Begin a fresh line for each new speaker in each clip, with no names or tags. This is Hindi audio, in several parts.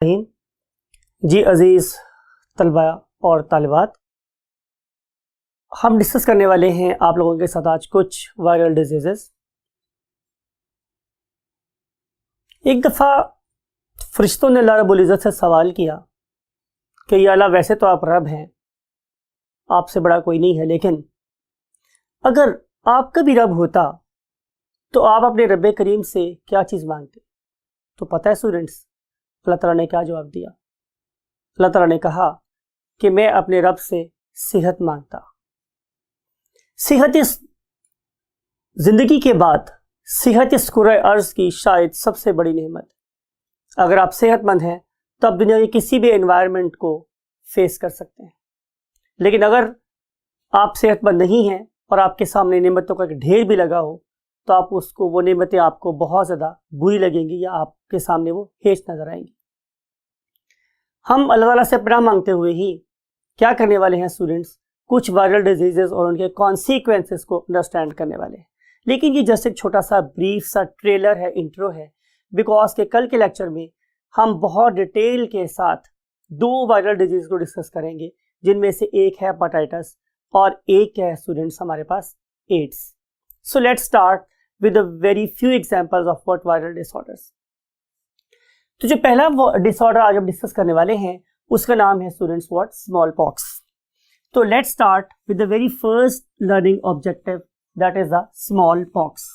रहीम जी। अजीज तलबा और तालिबात, हम डिस्कस करने वाले हैं आप लोगों के साथ आज कुछ वायरल डिजीजेस। एक दफ़ा फरिश्तों ने अल्लाह रब्बुल इज़्ज़त से सवाल किया कि या अल्लाह, वैसे तो आप रब हैं, आपसे बड़ा कोई नहीं है, लेकिन अगर आपका भी रब होता तो आप अपने रब करीम से क्या चीज़ मांगते? तो पता है स्टूडेंट्स, अल्लाह ताला ने क्या जवाब दिया? अल्लाह ताला ने कहा कि मैं अपने रब से सेहत मांगता। सेहत इस जिंदगी के बाद, सेहत इस कुर्रे अर्ज की शायद सबसे बड़ी नेमत। अगर आप सेहतमंद हैं तो आप दुनिया के किसी भी एनवायरनमेंट को फेस कर सकते हैं, लेकिन अगर आप सेहतमंद नहीं हैं और आपके सामने नेमतों का एक ढेर भी लगा हो तो आप उसको, वो नेमतें आपको बहुत ज़्यादा बुरी लगेंगी या आपके सामने वो हेच नजर आएंगी। हम अल्लाह ताला से पनाह मांगते हुए ही क्या करने वाले हैं स्टूडेंट्स, कुछ वायरल डिजीजेस और उनके कॉन्सिक्वेंसेस को अंडरस्टैंड करने वाले हैं। लेकिन ये जस्ट एक छोटा सा ब्रीफ सा ट्रेलर है, इंट्रो है, बिकॉज के कल के लेक्चर में हम बहुत डिटेल के साथ दो वायरल डिजीज को डिस्कस करेंगे, जिनमें से एक है हेपेटाइटिस और एक है स्टूडेंट्स हमारे पास AIDS. So let's start with a very few examples of what viral disorders. तो जो पहला डिसऑर्डर आज हम डिस्कस करने वाले हैं उसका नाम है स्टूडेंट्स व्हाट, स्मॉल पॉक्स। तो let's start with the very first learning objective, that is the small pox.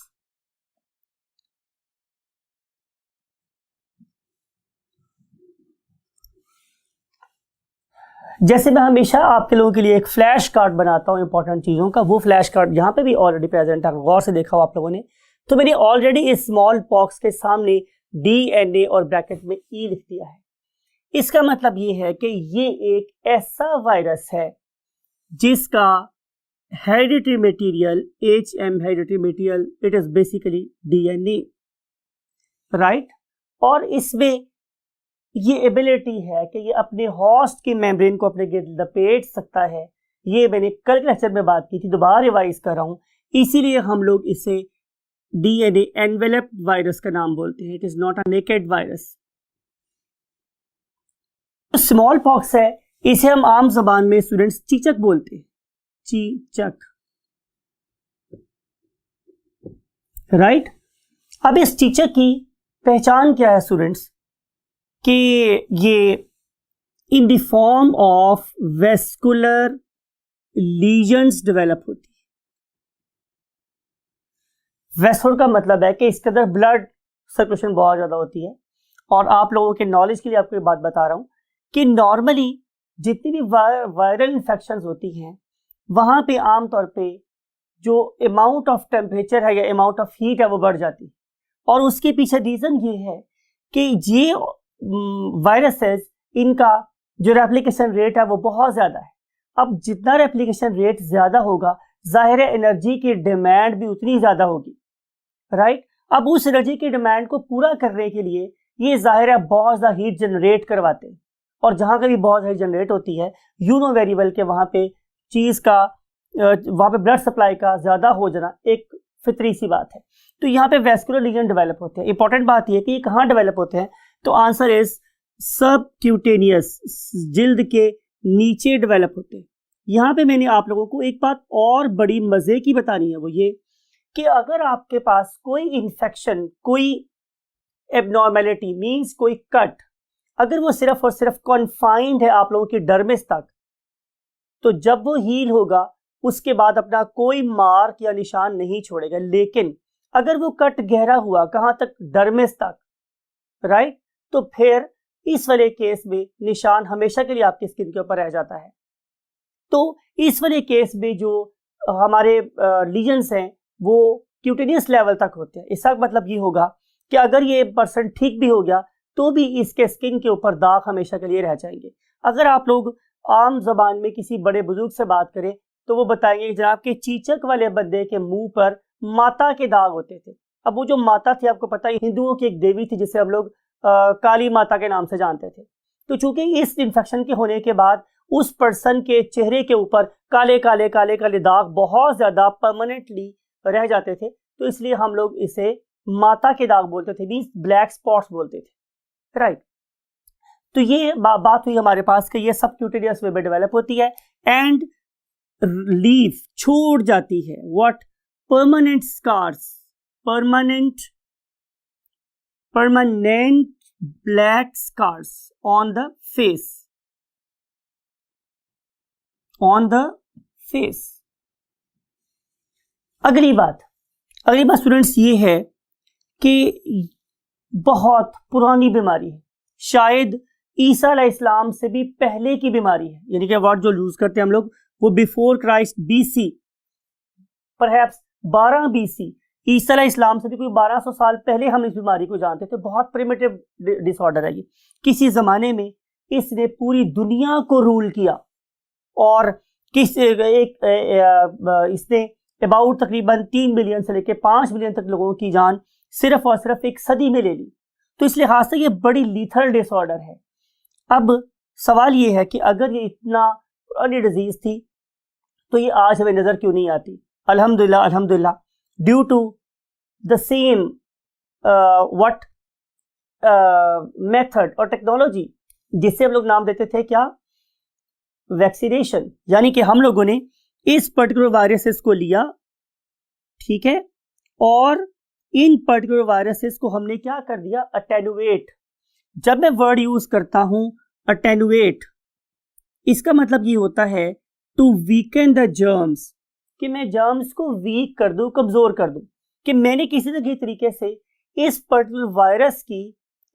जैसे मैं हमेशा आपके लोगों के लिए एक फ्लैश कार्ड बनाता हूं इंपॉर्टेंट चीजों का, वो फ्लैश कार्ड यहाँ पे भी ऑलरेडी प्रेजेंट है, गौर से देखा हो आप लोगों ने। तो मैंने ऑलरेडी इस स्मॉल पॉक्स के सामने DNA और ब्रैकेट में E लिख दिया है। इसका मतलब ये है कि ये एक ऐसा वायरस है जिसका hereditary material HM hereditary material, it is basically DNA, right. और इसमें ये एबिलिटी है कि ये अपने होस्ट की मेम्ब्रेन को अपने गिर्द लपेट सकता है। ये मैंने कल के लेक्चर में बात की थी, दोबारा रिवाइज कर रहा हूं, इसीलिए हम लोग इसे DNA एनवेलप्ड वायरस का नाम बोलते हैं। It is not a naked virus. Small pox है, इसे हम आम जबान में स्टूडेंट्स चीचक बोलते हैं, चीचक, राइट। अब इस चीचक की पहचान क्या है स्टूडेंट्स, कि ये in the form of vascular lesions develop होती है। वेस्कुलर का मतलब है कि इसके अंदर ब्लड सर्कुलेशन बहुत ज्यादा होती है। और आप लोगों के नॉलेज के लिए आपको एक बात बता रहा हूं कि नॉर्मली जितनी भी वायरल इंफेक्शंस होती हैं वहां पे आमतौर पे जो अमाउंट ऑफ टेम्परेचर है या अमाउंट ऑफ हीट है वो बढ़ जाती है। और उसके पीछे रीजन ये है कि ये वायरसेस, इनका जो रेप्लिकेशन रेट है वो बहुत ज्यादा है। अब जितना रेप्लिकेशन रेट ज्यादा होगा, जाहिर है एनर्जी की डिमांड भी उतनी ज्यादा होगी, राइट। अब उस एनर्जी की डिमांड को पूरा करने के लिए ये जाहिर है बहुत ज्यादा हीट जनरेट करवाते हैं। और जहां कभी बहुत हीट जनरेट होती है, यू नो वेरी वेल के वहां पे चीज का, वहां पे ब्लड सप्लाई का ज्यादा हो जाना एक फितरी सी बात है। तो यहाँ पे वेस्कुलर लीजन डेवलप होते हैं। इंपॉर्टेंट बात यह कि ये कहाँ डेवलप होते हैं, तो आंसर इज सबक्यूटेनियस, जिल्द के नीचे डेवलप होते हैं। यहाँ पे मैंने आप लोगों को एक बात और बड़ी मजे की बतानी है, वो ये कि अगर आपके पास कोई इंफेक्शन, कोई एबनॉर्मेलिटी मींस कोई कट, अगर वो सिर्फ और सिर्फ कॉन्फाइंड है आप लोगों की डर्मिस तक, तो जब वो हील होगा उसके बाद अपना कोई मार्क या निशान नहीं छोड़ेगा। लेकिन अगर वो कट गहरा हुआ, कहां तक, डर्मिस तक, राइट, तो फिर इस वाले केस में निशान हमेशा के लिए आपकी स्किन के ऊपर रह जाता है। तो इस वाले केस में जो हमारे लीजन्स हैं वो क्यूटेनियस लेवल तक होते हैं। इसका मतलब ये होगा कि अगर ये पर्सन ठीक भी हो गया तो भी इसके स्किन के ऊपर दाग हमेशा के लिए रह जाएंगे। अगर आप लोग आम जबान में किसी बड़े बुजुर्ग से बात करें तो वो बताएंगे कि जनाब के चीचक वाले बंदे के मुंह पर माता के दाग होते थे। अब वो जो माता थी, आपको पता है हिंदुओं की एक देवी थी जिसे हम लोग काली माता के नाम से जानते थे। तो चूंकि इस इन्फेक्शन के होने के बाद उस पर्सन के चेहरे के ऊपर काले काले काले काले दाग बहुत ज्यादा परमानेंटली रह जाते थे, तो इसलिए हम लोग इसे माता के दाग बोलते थे, मींस ब्लैक स्पॉट्स बोलते थे, राइट। तो ये बात हुई हमारे पास कि ये सबक्यूटेनियस वे में डेवलप होती है एंड लीफ छोड़ जाती है what permanent scars, permanent black scars on the face. अगली बात स्टूडेंट्स ये है कि बहुत पुरानी बीमारी है, शायद ईसा अलैहिस्सलाम से भी पहले की बीमारी है, यानी कि वर्ड जो यूज करते हैं हम लोग वो before Christ BC, perhaps 12 BC, ईसा अलैहिस्सलाम से भी कोई 1200 साल पहले हम इस बीमारी को जानते थे। बहुत प्रिमिटिव डिसऑर्डर है ये। किसी जमाने में इसने पूरी दुनिया को रूल किया और इसने अबाउट तकरीबन 3 बिलियन से लेकर 5 बिलियन तक लोगों की जान सिर्फ और सिर्फ एक सदी में ले ली। तो इस लिहाज से ये बड़ी लीथल डिसऑर्डर है। अब सवाल ये है कि अगर ये इतना पुरानी डिजीज थी तो ये आज हमें नजर क्यों नहीं आती? अल्हम्दुलिल्लाह due to the same what method और टेक्नोलॉजी जिससे हम लोग नाम देते थे क्या, वैक्सीनेशन, यानी कि हम लोगों ने इस पर्टिकुलर वायरसेस को लिया, ठीक है, और इन पर्टिकुलर वायरसेस को हमने क्या कर दिया, अटेनुएट। जब मैं वर्ड यूज करता हूं अटेनुएट, इसका मतलब ये होता है टू वीकन द जर्म्स, कि मैं जर्म्स को वीक कर दूं, कमजोर कर दूं, कि मैंने किसी न किसी तरीके से इस पर्टिकुलर वायरस की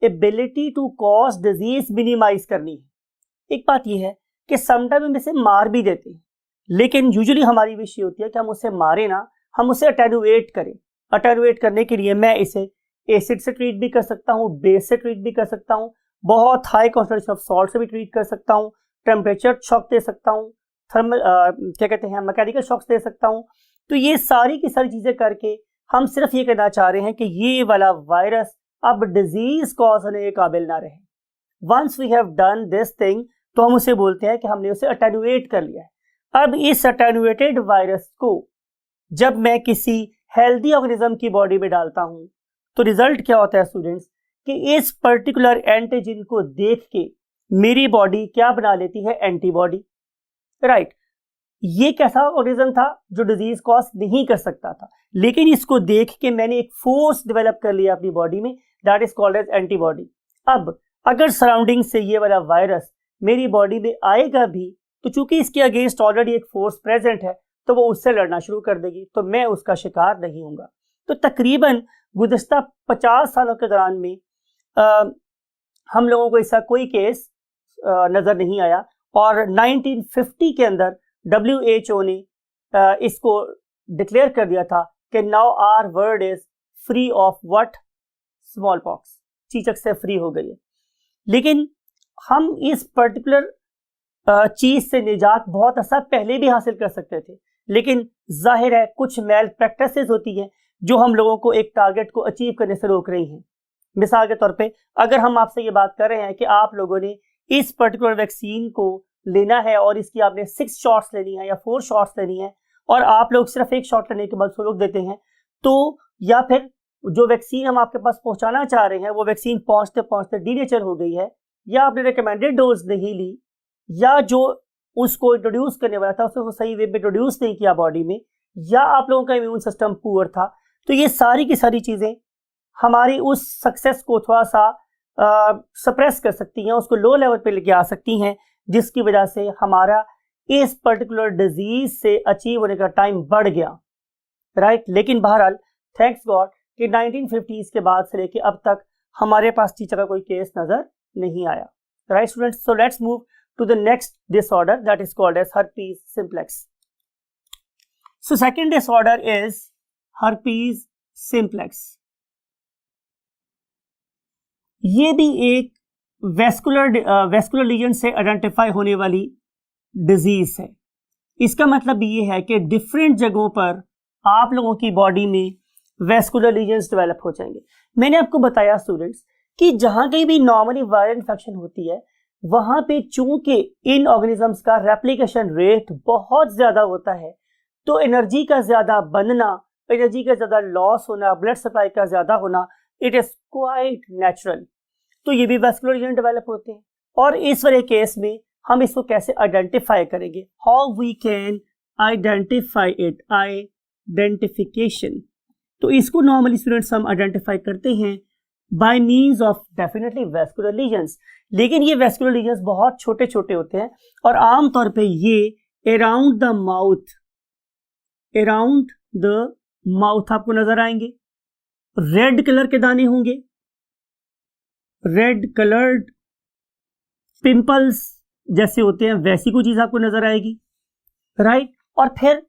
ability to cause disease minimise करनी है। एक बात यह है कि समटाइम हम इसे मार भी देते हैं, लेकिन यूजुअली हमारी विश ये होती है कि हम उसे मारे ना, हम उसे अटेनुएट करें। अटेनुएट करने के लिए मैं इसे एसिड से ट्रीट भी कर सकता हूँ, बेस से ट्रीट भी कर सकता हूँ, बहुत हाई कॉन्सेंट्रेशन ऑफ सॉल्ट से भी ट्रीट कर सकता हूँ, टेम्परेचर शॉक दे सकता हूँ, थर्मल क्या कहते हैं मैकेनिकल शॉक्स दे सकता हूँ। तो ये सारी की सारी चीजें करके हम सिर्फ ये कहना चाह रहे हैं कि ये वाला वायरस अब डिजीज कॉज होने के काबिल ना रहे। Once we have done this thing तो हम उसे बोलते हैं कि हमने उसे अटेनुएट कर लिया है। अब इस अटेनुएटेड वायरस को जब मैं किसी हेल्दी ऑर्गेनिज्म की बॉडी में डालता हूं तो रिजल्ट क्या होता है स्टूडेंट्स, कि इस पर्टिकुलर एंटीजन को देख के मेरी बॉडी क्या बना लेती है, एंटीबॉडी, राइट। ये कैसा ऑर्गेनिज्म था जो डिजीज कॉज नहीं कर सकता था, लेकिन इसको देख के मैंने एक फोर्स डेवलप कर लिया अपनी बॉडी में, that is called as antibody. अब अगर सराउंडिंग से ये वाला वायरस मेरी बॉडी में आएगा भी तो चूंकि इसके अगेंस्ट ऑलरेडी एक फोर्स प्रेजेंट है तो वो उससे लड़ना शुरू कर देगी, तो मैं उसका शिकार नहीं होऊंगा। तो तकरीबन गुज़श्ता 50 सालों के दौरान में हम लोगों को ऐसा कोई केस नजर नहीं आया, और 1950 के अंदर WHO ने इसको डिक्लेयर कर दिया था कि now our world is free of what, small pox, चीचक से फ्री हो गई है। लेकिन हम इस पर्टिकुलर चीज से निजात बहुत असर पहले भी हासिल कर सकते थे, लेकिन जाहिर है कुछ मैल प्रैक्टिसेस होती हैं जो हम लोगों को एक टारगेट को अचीव करने से रोक रही हैं। मिसाल के तौर पे अगर हम आपसे ये बात कर रहे हैं कि आप लोगों ने इस पर्टिकुलर वैक्सीन को लेना है और इसकी आपने 6 शॉट्स लेनी है या 4 शॉट्स लेनी है, और आप लोग सिर्फ एक शॉट लेने के बाद रोक देते हैं, तो या फिर जो वैक्सीन हम आपके पास पहुंचाना चाह रहे हैं वो वैक्सीन पहुंचते पहुंचते डीनेचर हो गई है, या आपने रिकमेंडेड डोज नहीं ली, या जो उसको इंट्रोड्यूस करने वाला था उसको सही वे में इंट्रोड्यूस नहीं किया बॉडी में, या आप लोगों का इम्यून सिस्टम पुअर था, तो ये सारी की सारी चीजें हमारी उस सक्सेस को थोड़ा सा सप्रेस कर सकती हैं, उसको लो लेवल पे लेके आ सकती हैं, जिसकी वजह से हमारा इस पर्टिकुलर डिजीज से अचीव होने का टाइम बढ़ गया, राइट। लेकिन बहरहाल थैंक्स गॉड कि 1950s के बाद से लेके अब तक हमारे पास टीचर का कोई केस नजर नहीं आया, right students. So let's move to the next disorder that is called as herpes simplex. So second disorder is herpes simplex. ये भी एक वेस्कुलर लीजन से आइडेंटिफाई होने वाली डिजीज है। इसका मतलब ये है कि डिफरेंट जगहों पर आप लोगों की बॉडी में वेस्कुलर लीजन्स डेवलप हो जाएंगे। मैंने आपको बताया स्टूडेंट्स कि जहां कहीं भी नॉर्मली वायरल इन्फेक्शन होती है वहां पे चूंकि इन ऑर्गेनिजम्स का रेप्लिकेशन रेट बहुत ज्यादा होता है, तो एनर्जी का ज्यादा बनना, एनर्जी का ज्यादा लॉस होना, ब्लड सप्लाई का ज्यादा होना, इट इज क्वाइट नेचुरल। तो ये भी वेस्कुलर लीजन डेवलप होते हैं, और इस वाले केस में हम इसको कैसे आइडेंटिफाई करेंगे, how we can identify it, identification. तो इसको नॉर्मली स्टूडेंट्स हम आइडेंटिफाई करते हैं by means of definitely vesicular lesions, लेकिन ये वेस्कुलर लीजन्स बहुत छोटे छोटे होते हैं और आमतौर पे ये अराउंड द माउथ आपको नजर आएंगे। रेड कलर के दाने होंगे, रेड कलर्ड पिंपल्स जैसे होते हैं वैसी कोई चीज आपको नजर आएगी, राइट। और फिर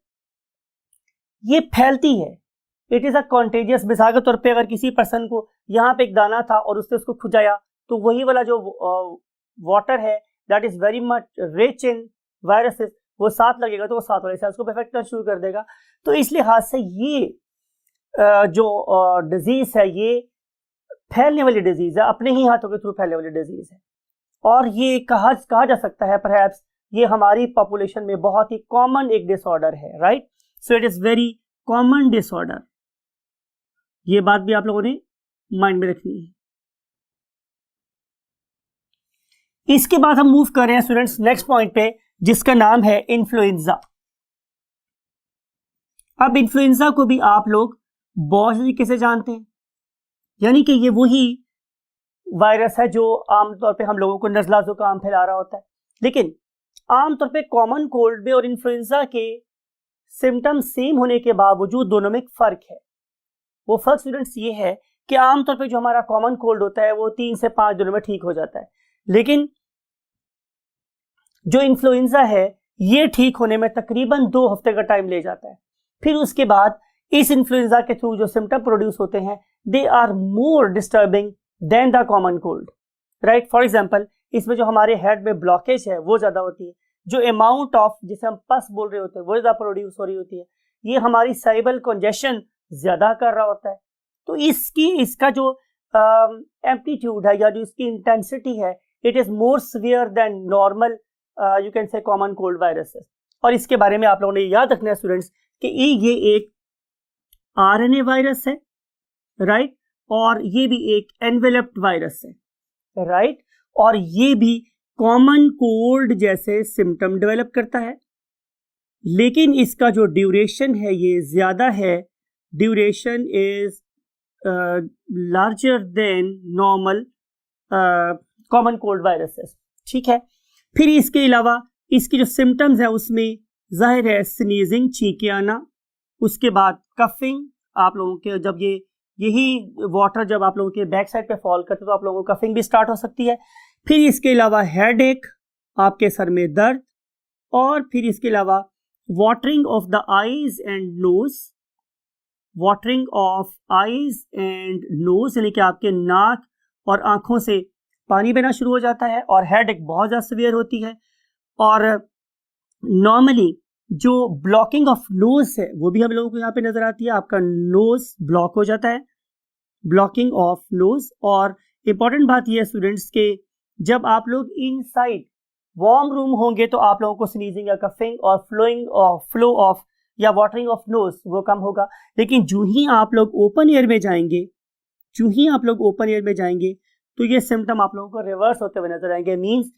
ये फैलती है, इट इज अ कॉन्टेजियस। मिसाल के तौर पे अगर किसी पर्सन को यहाँ पे एक दाना था और उसने उसको खुजाया तो वही वाला जो वाटर है that is very much rich in viruses, वो साथ लगेगा तो वो साथ वाले सेल्स को अफेक्ट करना शुरू कर देगा। तो इस लिहाज से ये जो डिजीज है ये फैलने वाली डिजीज है, अपने ही हाथों के थ्रू फैलने वाली डिजीज है। और ये कहा जा सकता है परहैप्स ये हमारी पॉपुलेशन में बहुत ही कॉमन एक डिसऑर्डर है, right. So it is very common disorder, ये बात भी आप लोगों ने माइंड में रखनी है। इसके बाद हम मूव कर रहे हैं स्टूडेंट्स नेक्स्ट पॉइंट पे, जिसका नाम है इन्फ्लुएंजा। अब इन्फ्लुएंजा को भी आप लोग बहुत तरीके से जानते हैं, यानी कि ये वही वायरस है जो आमतौर पे हम लोगों को नज़ला जुकाम फैला रहा होता है। लेकिन आमतौर पे कॉमन कोल्ड में और इन्फ्लुएंजा के सिम्टम्स सेम होने के बावजूद दोनों में एक फर्क है। वो फर्क स्टूडेंट्स ये है कि आमतौर पे जो हमारा कॉमन कोल्ड होता है वो 3 से 5 दिनों में ठीक हो जाता है, लेकिन जो इन्फ्लुएंजा है ये ठीक होने में तकरीबन 2 हफ्ते का टाइम ले जाता है। फिर उसके बाद इस इन्फ्लुएंजा के थ्रू जो सिम्टम प्रोड्यूस होते हैं they are more disturbing than the common cold, right. For example इसमें जो हमारे हेड में ब्लॉकेज है वो ज्यादा होती है, जो अमाउंट ऑफ जिसे हम पस बोल रहे होते हैं वो ज्यादा प्रोड्यूस हो रही होती है, ये हमारी सेरिब्रल कंजेशन ज्यादा कर रहा होता है। तो इसका जो एम्पलीट्यूड है या जो इसकी इंटेंसिटी है it is more severe than normal you can say common cold viruses. और इसके बारे में आप लोगों ने याद रखना है स्टूडेंट्स कि ये एक आरएनए वायरस है, राइट, और ये भी एक एनवेलप्ड वायरस है, राइट, और ये भी कॉमन कोल्ड जैसे सिम्टम डेवलप करता है, लेकिन इसका जो ड्यूरेशन है ये ज्यादा है, duration is larger than normal common cold viruses, ठीक है। फिर इसके अलावा इसकी जो सिम्टम्स है उसमें जाहिर है स्नीजिंग, छींके आना, उसके बाद कफिंग, आप लोगों के जब यही वाटर जब आप लोगों के बैक साइड पे फॉल करते तो आप लोगों को कफिंग भी स्टार्ट हो सकती है। फिर इसके अलावा हेडेक, आपके सर में दर्द, और फिर इसके अलावा watering of the eyes and nose, watering of eyes and nose यानी कि आपके नाक और आंखों से पानी बहना शुरू हो जाता है, और हेडेक बहुत ज़्यादा सीवियर होती है। और नॉर्मली जो ब्लॉकिंग ऑफ नोज है वो भी हम लोगों को यहाँ पे नजर आती है, आपका नोज ब्लॉक हो जाता है, ब्लॉकिंग ऑफ नोज। और इंपॉर्टेंट बात यह है स्टूडेंट्स के जब आप लोग इनसाइड वार्म रूम होंगे तो आप लोगों को स्नीजिंग या कफिंग और फ्लो ऑफ या वाटरिंग ऑफ नोज वो कम होगा, लेकिन जो ही आप लोग ओपन एयर में जाएंगे तो ये सिम्टम आप लोगों को रिवर्स होते हुए नजर आएंगे। मींस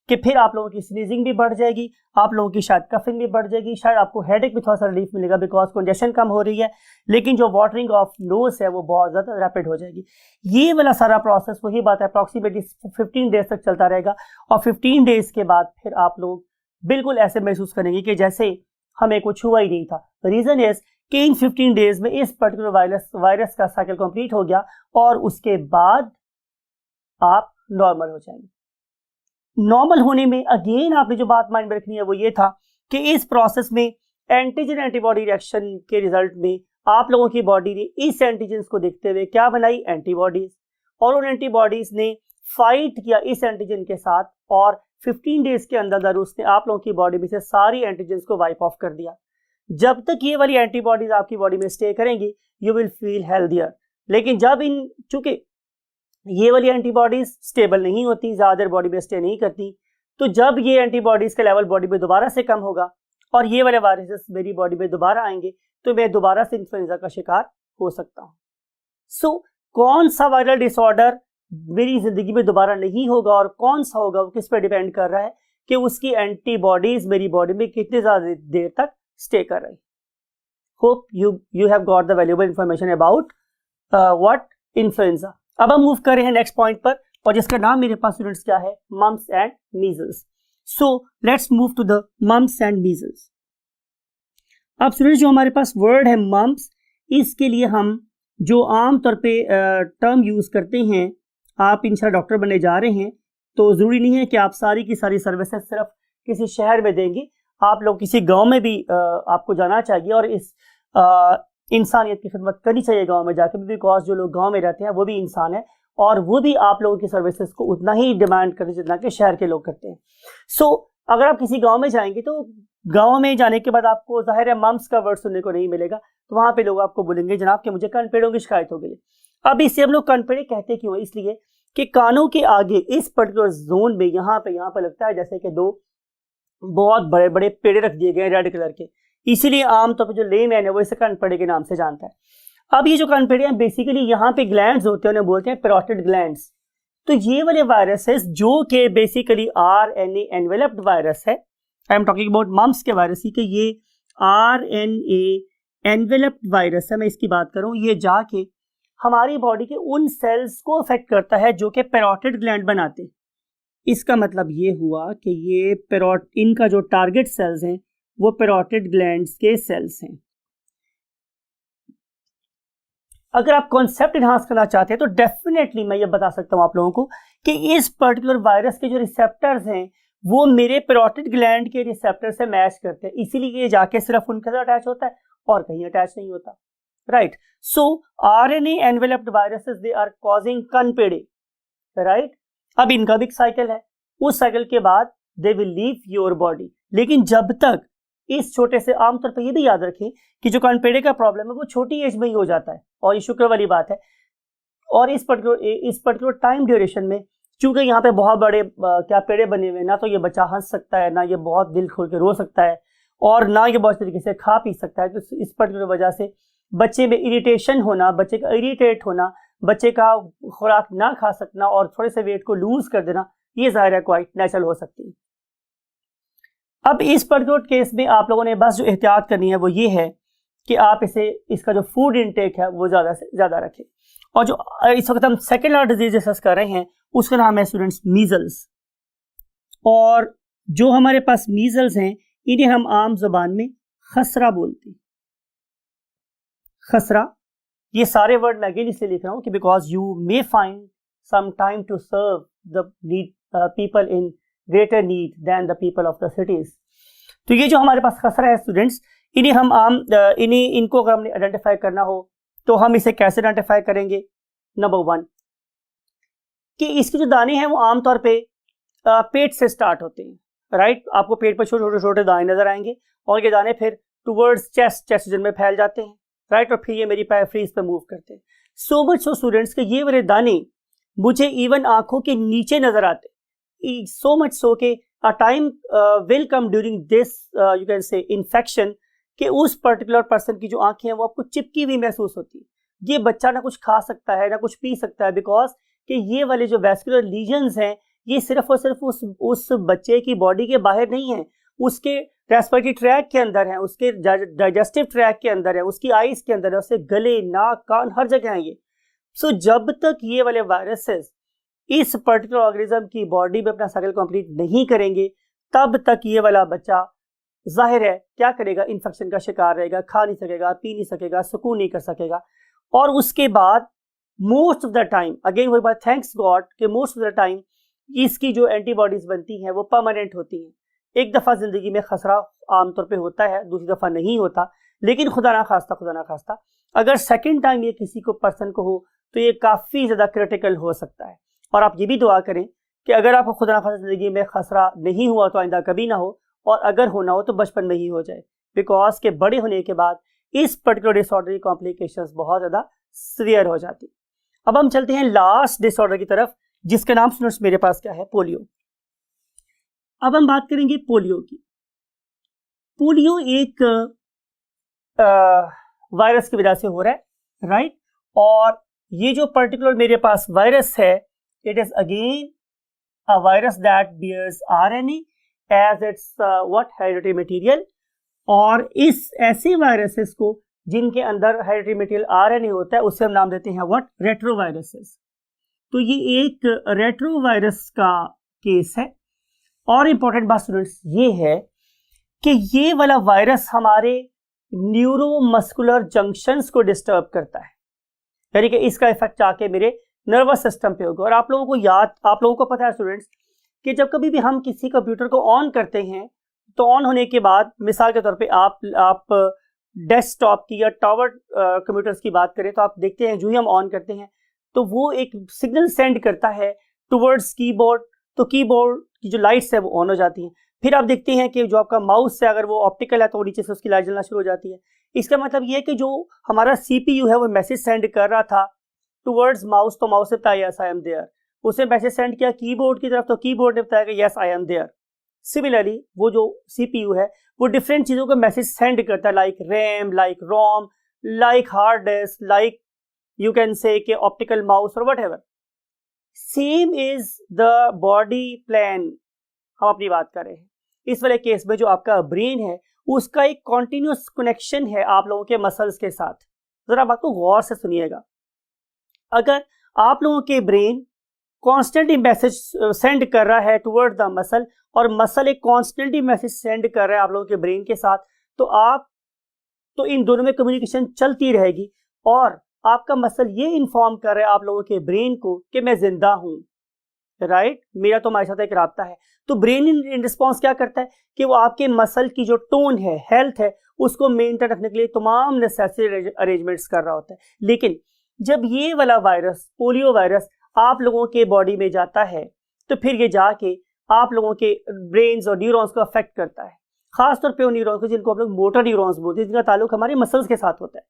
कि फिर आप लोगों की स्नीजिंग भी बढ़ जाएगी, आप लोगों की शायद कफिंग भी बढ़ जाएगी, शायद आपको हेडेक भी थोड़ा सा रिलीफ मिलेगा बिकॉज कंजेशन कम हो रही है, लेकिन जो वाटरिंग ऑफ नोज है वो बहुत ज़्यादा रैपिड हो जाएगी। ये वाला सारा प्रोसेस वही बात है अप्रॉक्सीमेटली 15 डेज तक चलता रहेगा, और 15 डेज के बाद फिर आप लोग बिल्कुल ऐसे महसूस करेंगे कि जैसे हमें कुछ हुआ ही नहीं था। रीज़न इज कि इन 15 डेज में इस पर्टिकुलर वायरस का साइकिल कंप्लीट हो गया और उसके बाद आप नॉर्मल हो जाएंगे। नॉर्मल होने में अगेन आपने जो बात माइंड में रखनी है वो ये था कि इस प्रोसेस में एंटीजन एंटीबॉडी रिएक्शन के रिजल्ट में आप लोगों की बॉडी ने इस एंटीजन्स को देखते हुए क्या बनाई, एंटीबॉडीज, और उन एंटीबॉडीज ने फाइट किया इस एंटीजन के साथ, और 15 डेज के अंदर उसने आप लोगों की बॉडी में से सारी एंटीजन्स को वाइप ऑफ कर दिया। जब तक ये वाली एंटीबॉडीज आपकी बॉडी में स्टे करेंगी यू विल फील हेल्दियर, लेकिन जब चूंकि ये वाली एंटीबॉडीज स्टेबल नहीं होती, ज्यादा देर बॉडी में स्टे नहीं करती, तो जब ये एंटीबॉडीज का लेवल बॉडी में दोबारा से कम होगा और ये वाले वायरसेस मेरी बॉडी में दोबारा आएंगे तो मैं दोबारा से इन्फ्लुएंजा का शिकार हो सकता हूँ। सो कौन सा वायरल डिसऑर्डर मेरी जिंदगी में दोबारा नहीं होगा और कौन सा होगा वो किस पर डिपेंड कर रहा है कि उसकी एंटीबॉडीज मेरी बॉडी में कितनी ज्यादा देर तक स्टे कर रही। Hope you have got the valuable information about what influenza. अब हम मूव कर रहे हैं नेक्स्ट पॉइंट पर, और जिसका नाम मेरे पास स्टूडेंट्स क्या है, mumps and measles. So let's move to the mumps and measles. अब स्टूडेंट्स जो हमारे पास वर्ड है मम्प्स, इसके लिए हम जो आम तौर पे टर्म यूज करते हैं, आप इंशाल्लाह डॉक्टर बनने जा रहे हैं तो जरूरी नहीं है कि आप सारी की सारी सर्विसेज सिर्फ किसी शहर में देंगे, आप लोग किसी गांव में भी आपको जाना चाहिए और इस इंसानियत की खिदमत करनी चाहिए गांव में जाकर, बिकॉज जो लोग गांव में रहते हैं वो भी इंसान है और वो भी आप लोगों की सर्विसेज को उतना ही डिमांड करते जितना कि शहर के लोग करते हैं। सो अगर आप किसी गांव में जाएंगे तो गांव में जाने के बाद आपको जाहिर है मम्प्स का वर्ड सुनने को नहीं मिलेगा, तो वहां पे लोग आपको बोलेंगे जनाब कि मुझे कानपेड़ों की शिकायत हो गई। अब इसे हम लोग कानपेड़े कहते क्यों है, इसलिए कि कानों के आगे इस पर्टिकुलर जोन में यहाँ पे लगता है जैसे कि दो बहुत बड़े बड़े पेड़े रख दिए गए रेड कलर के, इसीलिए आमतौर पर जो लेमैन है वो इसे कानपेड़े के नाम से जानता है। अब ये जो कानपेड़े हैं बेसिकली यहाँ पे ग्लैंड्स होते हैं, उन्हें बोलते हैं पैरोटिड ग्लैंड्स। तो ये वाले वायरसेस जो कि बेसिकली RNA एनवेलप्ड वायरस है, I am talking about mumps के वायरस ही, कि ये RNA एनवेलप्ड वायरस है, मैं इसकी बात करूं, ये जाके हमारी बॉडी के उन सेल्स को अफेक्ट करता है जो कि पैरोटिड ग्लैंड बनाते। इसका मतलब ये हुआ कि ये इनका जो टारगेट सेल्स हैं वो पैरोटिड ग्लैंड्स के सेल्स हैं। अगर आप कॉन्सेप्ट इनहांस करना चाहते हैं तो डेफिनेटली मैं ये बता सकता हूं आप लोगों को कि इस पर्टिकुलर वायरस के जो रिसेप्टर्स हैं वो मेरे पैरोटिड ग्लैंड के रिसेप्टर से मैच करते हैं, इसीलिए ये जाके सिर्फ उनके साथ अटैच होता है और कहीं अटैच नहीं होता, right. So RNA enveloped viruses they are causing कानपेड़े, राइट। अब इनका भी एक साइकिल है, उस साइकिल के बाद they will leave your body, लेकिन जब तक इस छोटे से, आमतौर पर ये भी याद रखें कि जो कानपेड़े का प्रॉब्लम है वो छोटी एज में ही हो जाता है और ये शुक्र वाली बात है। और इस पर्टिकुलर टाइम ड्यूरेशन में चूंकि यहाँ पे बहुत बड़े क्या पेड़े बने हुए, ना तो ये बच्चा हंस सकता है, ना ये बहुत दिल खोल के रो सकता है, और ना ये बहुत तरीके से खा पी सकता है। तो इस पर्टिकुलर वजह से बच्चे में इरिटेशन होना, बच्चे का इरिटेट होना, बच्चे का खुराक ना खा सकना और थोड़े से वेट को लूज कर देना, ये जाहिर है क्वाइट नेचुरल हो सकती है। अब इस पर्टिकुलर केस में आप लोगों ने बस जो एहतियात करनी है वो ये है कि आप इसका जो फूड इनटेक है वो ज़्यादा से ज़्यादा रखें। और जो इस वक्त हम सेकेंड ऑर्डर डिजीज डिस्कस कर रहे हैं उसका नाम है स्टूडेंट्स मीजल्स। और जो हमारे पास मीजल्स हैं इन्हें हम आम जुबान में खसरा बोलते हैं। खसरा, ये सारे वर्ड मैं अगेन इसलिए लिख रहा हूँ कि because you may find some time to serve the people in greater need than the people of the cities. तो ये जो हमारे पास खसरा है स्टूडेंट्स, इन्हें हम इनको अगर हमने आइडेंटिफाई करना हो तो हम इसे कैसे आइडेंटिफाई करेंगे। नंबर 1 कि इसके जो दाने हैं वो आमतौर पे पेट से स्टार्ट होते हैं, राइट। आपको पेट पर छोटे छोटे दाने नजर आएंगे और ये दाने फिर टुवर्ड्स चेस्ट में फैल जाते हैं, राइट, और फिर ये मेरी पैराफ्रीज पे मूव करते हैं। सो मच सो स्टूडेंट्स के ये वाले दाने मुझे इवन आंखों के नीचे नजर आते, so much so कि a time will come during this you can say infection कि उस पर्टिकुलर पर्सन की जो आंखें हैं वो आपको चिपकी हुई महसूस होती है। ये बच्चा ना कुछ खा सकता है ना कुछ पी सकता है, बिकॉज कि ये वाले जो वैस्कुलर लीजन्स हैं ये सिर्फ और सिर्फ उस बच्चे की बॉडी के बाहर नहीं है, उसके रेस्पिरेटरी ट्रैक के अंदर है, उसके डाइजेस्टिव ट्रैक के अंदर है, उसकी आईज के अंदर है, उसके गले, नाक, कान, हर जगह है ये। सो जब तक ये वाले वायरसेस इस पर्टिकुलर ऑर्गेनिज्म की बॉडी में अपना साइकिल कंप्लीट नहीं करेंगे तब तक ये वाला बच्चा जाहिर है क्या करेगा, इन्फेक्शन का शिकार रहेगा, खा नहीं सकेगा, पी नहीं सकेगा, सुकून नहीं कर सकेगा। और उसके बाद most of the time, again वही बात, थैंक्स गॉड कि मोस्ट ऑफ द टाइम इसकी जो एंटीबॉडीज बनती हैं वो परमानेंट होती हैं। एक दफ़ा ज़िंदगी में खसरा आमतौर पे होता है, दूसरी दफ़ा नहीं होता, लेकिन खुदा ना खास्ता अगर सेकेंड टाइम ये किसी को पर्सन को हो तो ये काफ़ी ज़्यादा क्रिटिकल हो सकता है। और आप ये भी दुआ करें कि अगर आपको खुदा ना खास्ता ज़िंदगी में खसरा नहीं हुआ तो आइंदा कभी ना हो, और अगर होना हो तो बचपन में ही हो जाए, बिकॉज के बड़े होने के बाद इस पर्टिकुलर डिसऑर्डर की कॉम्प्लिकेशंस बहुत ज़्यादा सीवियर हो जाती। अब हम चलते हैं लास्ट डिसऑर्डर की तरफ जिसका नाम स्टूडेंट्स मेरे पास क्या है, पोलियो। अब हम बात करेंगे पोलियो की। पोलियो एक वायरस की वजह से हो रहा है, राइट। और ये जो पर्टिकुलर मेरे पास वायरस है It is again a virus that bears RNA as its hereditary material. और इस ऐसे वायरसेस को जिनके अंदर हेरिडिटरी मटेरियल RNA होता है उससे हम नाम देते हैं रेट्रोवायरसेस। तो ये एक रेट्रोवायरस का केस है। और इंपॉर्टेंट बात स्टूडेंट्स ये है कि ये वाला वायरस हमारे न्यूरोमस्कुलर जंक्शंस को डिस्टर्ब करता है, यानी कि इसका इफेक्ट जाके मेरे नर्वस सिस्टम पे होगा। और आप लोगों को पता है स्टूडेंट्स कि जब कभी भी हम किसी कंप्यूटर को ऑन करते हैं तो ऑन होने के बाद मिसाल के तौर पे आप डेस्कटॉप की या टावर कंप्यूटर्स की बात करें तो आप देखते हैं जो ही हम ऑन करते हैं तो वो एक सिग्नल सेंड करता है टुवर्ड्स कीबोर्ड, तो कीबोर्ड की जो लाइट्स है वो ऑन हो जाती हैं। फिर आप देखते हैं कि जो आपका माउस है अगर वो ऑप्टिकल है तो नीचे से उसकी लाइट जलना शुरू हो जाती है। इसका मतलब ये है कि जो हमारा CPU है वो मैसेज सेंड कर रहा था टुवर्ड्स माउस, तो माउस ने बताया यस आई एम देयर। उसने मैसेज सेंड किया कीबोर्ड की तरफ तो कीबोर्ड ने बताया कि yes I am there. Similarly वो जो CPU है वो डिफरेंट चीज़ों को मैसेज सेंड करता है, like RAM, like ROM, like hard disk, like you can say कि ऑप्टिकल माउस और whatever. Same is the body plan. हम अपनी बात कर रहे हैं इस वाले केस में जो आपका ब्रेन है उसका एक कॉन्टिन्यूस कनेक्शन है आप लोगों के मसल्स के साथ। जरा बात को गौर से सुनिएगा। अगर आप लोगों के ब्रेन कॉन्स्टेंटली मैसेज सेंड कर रहा है टुवर्ड द मसल और मसल एक कॉन्स्टेंटली मैसेज सेंड कर रहा है आप लोगों के ब्रेन के साथ, तो इन दोनों में कम्युनिकेशन चलती रहेगी और आपका मसल ये इन्फॉर्म कर रहा है आप लोगों के ब्रेन को कि मैं जिंदा हूं, राइट, मेरा तुम्हारे साथ एक राब्ता है। तो ब्रेन इन रिस्पॉन्स क्या करता है कि वो आपके मसल की जो टोन है, हेल्थ है, उसको मेंटेन रखने के लिए तमाम नेसेसरी अरेंजमेंट्स कर रहा होता है। लेकिन जब ये वाला वायरस, पोलियो वायरस, आप लोगों के बॉडी में जाता है तो फिर ये जाके आप लोगों के ब्रेन्स और न्यूरॉन्स को अफेक्ट करता है, खासतौर पे उन न्यूरॉन्स को जिनको आप लोग मोटर न्यूरॉन्स बोलते हैं, जिनका ताल्लुक हमारे मसल्स के साथ होता है।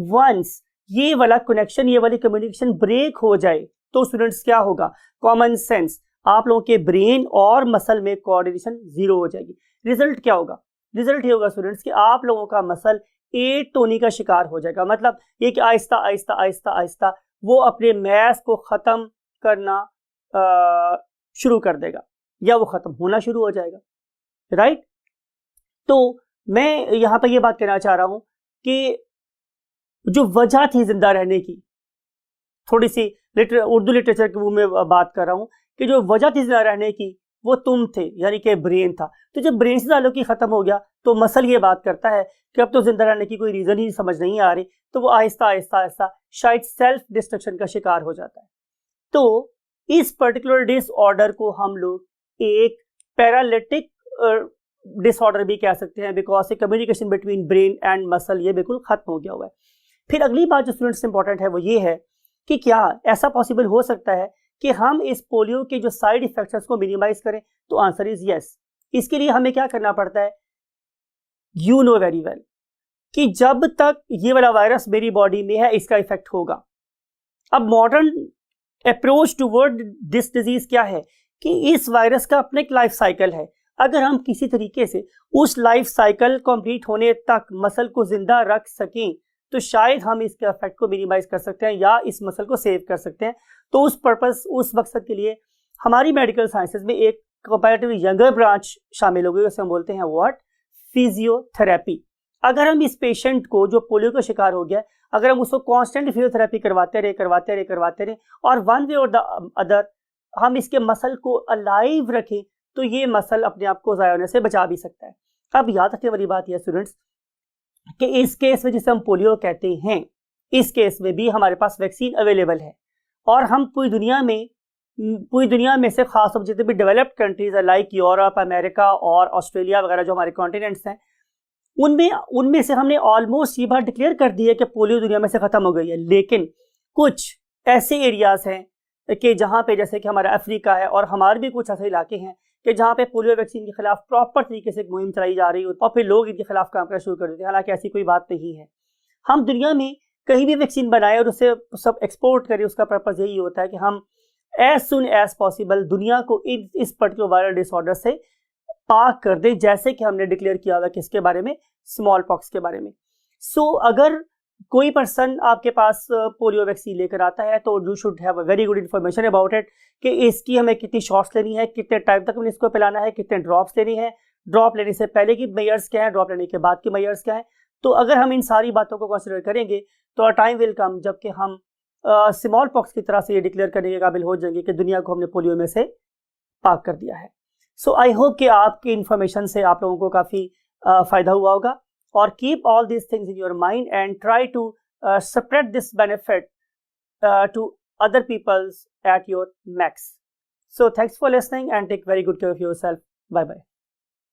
वंस ये वाला कनेक्शन, ये वाली कम्युनिकेशन ब्रेक हो जाए तो स्टूडेंट्स क्या होगा, कॉमन सेंस, आप लोगों के ब्रेन और मसल में कोऑर्डिनेशन जीरो हो जाएगी। रिजल्ट क्या होगा? रिजल्ट ये होगा स्टूडेंट्स कि आप लोगों का मसल एटोनी का शिकार हो जाएगा। मतलब ये कि आहिस्ता आहिस्ता आहिस्ता आहिस्ता वो अपने मैस को खत्म करना शुरू कर देगा या वो खत्म होना शुरू हो जाएगा, राइट। तो मैं यहां पर ये बात कहना चाह रहा हूं कि जो वजह थी जिंदा रहने की, थोड़ी सी उर्दू लिटरेचर के मुंह में बात कर रहा हूं कि जो वजह थी जिंदा रहने की वो तुम थे, यानी कि ब्रेन था। तो जब ब्रेन से ताल्लुक ही खत्म हो गया तो मसल ये बात करता है कि अब तो जिंदा रहने की कोई रीजन ही समझ नहीं आ रही, तो वो आहिस्ता आहिस्ता आहिस्ता शायद सेल्फ डिस्ट्रक्शन का शिकार हो जाता है। तो इस पर्टिकुलर डिसऑर्डर को हम लोग एक पैरालिटिक डिसऑर्डर भी कह सकते हैं, because A communication between brain and muscle ये बिल्कुल खत्म हो गया हुआ है। फिर अगली बात जो स्टूडेंट्स इंपॉर्टेंट है वो ये है कि क्या ऐसा पॉसिबल हो सकता है कि हम इस पोलियो के जो साइड इफेक्ट्स उसको मिनिमाइज करें? तो आंसर इज यस। इसके लिए हमें क्या करना पड़ता है, यू नो वेरी वेल कि जब तक ये वाला वायरस मेरी बॉडी में है इसका इफेक्ट होगा। अब modern approach toward this disease क्या है कि इस वायरस का अपना एक लाइफ साइकिल है। अगर हम किसी तरीके से उस लाइफ साइकिल कंप्लीट होने तक मसल को जिंदा रख सकें तो शायद हम इसके इफेक्ट को मिनिमाइज कर सकते हैं या इस मसल को सेव कर सकते हैं। तो उस पर्पस, उस मकसद के लिए हमारी मेडिकल साइंसेज में एक कंपैरेटिवली यंगर ब्रांच शामिल हो गई, उसे हम बोलते हैं व्हाट, फिजियोथेरेपी। अगर हम इस पेशेंट को जो पोलियो का शिकार हो गया, अगर हम उसको कांस्टेंट फिजियोथेरेपी करवाते रहे और वन वे और द अदर हम इसके मसल को अलाइव रखें तो ये मसल अपने आप को ज़ाया होने से बचा भी सकता है। अब याद रखने वाली बात यह स्टूडेंट्स कि इस केस में जिसे हम पोलियो कहते हैं, इस केस में भी हमारे पास वैक्सीन अवेलेबल है और हम पूरी दुनिया में से खासतौर जितने भी डेवलप्ड कंट्रीज है लाइक यूरोप, अमेरिका और ऑस्ट्रेलिया वगैरह जो हमारे कॉन्टिनेंट्स हैं, उनमें से हमने ऑलमोस्ट ये बात डिक्लेयर कर दी है कि पोलियो दुनिया में से खत्म हो गई है। लेकिन कुछ ऐसे एरियाज हैं कि जहाँ पे, जैसे कि हमारा अफ्रीका है और हमारे भी कुछ ऐसे इलाके हैं कि जहाँ पे पोलियो वैक्सीन के खिलाफ प्रॉपर तरीके से मुहिम चलाई जा रही हो और फिर लोग इनके खिलाफ काम करना शुरू कर देते हैं। हालांकि ऐसी कोई बात नहीं है। हम दुनिया में कहीं भी वैक्सीन बनाए और उसे सब एक्सपोर्ट करें, उसका पर्पज यही होता है कि हम एज सुन एज पॉसिबल दुनिया को इस पर्टिकुलर वायरल डिसऑर्डर से पाक कर दें, जैसे कि हमने डिक्लेयर किया हुआ किसके बारे में, स्मॉल पॉक्स के बारे में। सो अगर कोई पर्सन आपके पास पोलियो वैक्सीन लेकर आता है तो you should have a very good information about it कि इसकी हमें कितनी शॉट्स लेनी है, कितने टाइम तक हमें इसको पिलाना है, कितने ड्रॉप्स लेनी है, ड्रॉप लेने से पहले की मेजर्स क्या है, ड्रॉप लेने के बाद की मेजर्स क्या है। तो अगर हम इन सारी बातों को कंसिडर करेंगे तो टाइम विल कम जबकि हम स्मॉल पॉक्स की तरह से ये डिक्लेयर करने के काबिल हो जाएंगे कि दुनिया को हमने पोलियो में से पाक कर दिया है। सो आई होप कि आपकी इन्फॉर्मेशन से आप लोगों को काफ़ी फ़ायदा हुआ होगा। और keep all these things in your mind and try to spread this benefit to other peoples at your max. So thanks for listening and take very good care of yourself. Bye bye.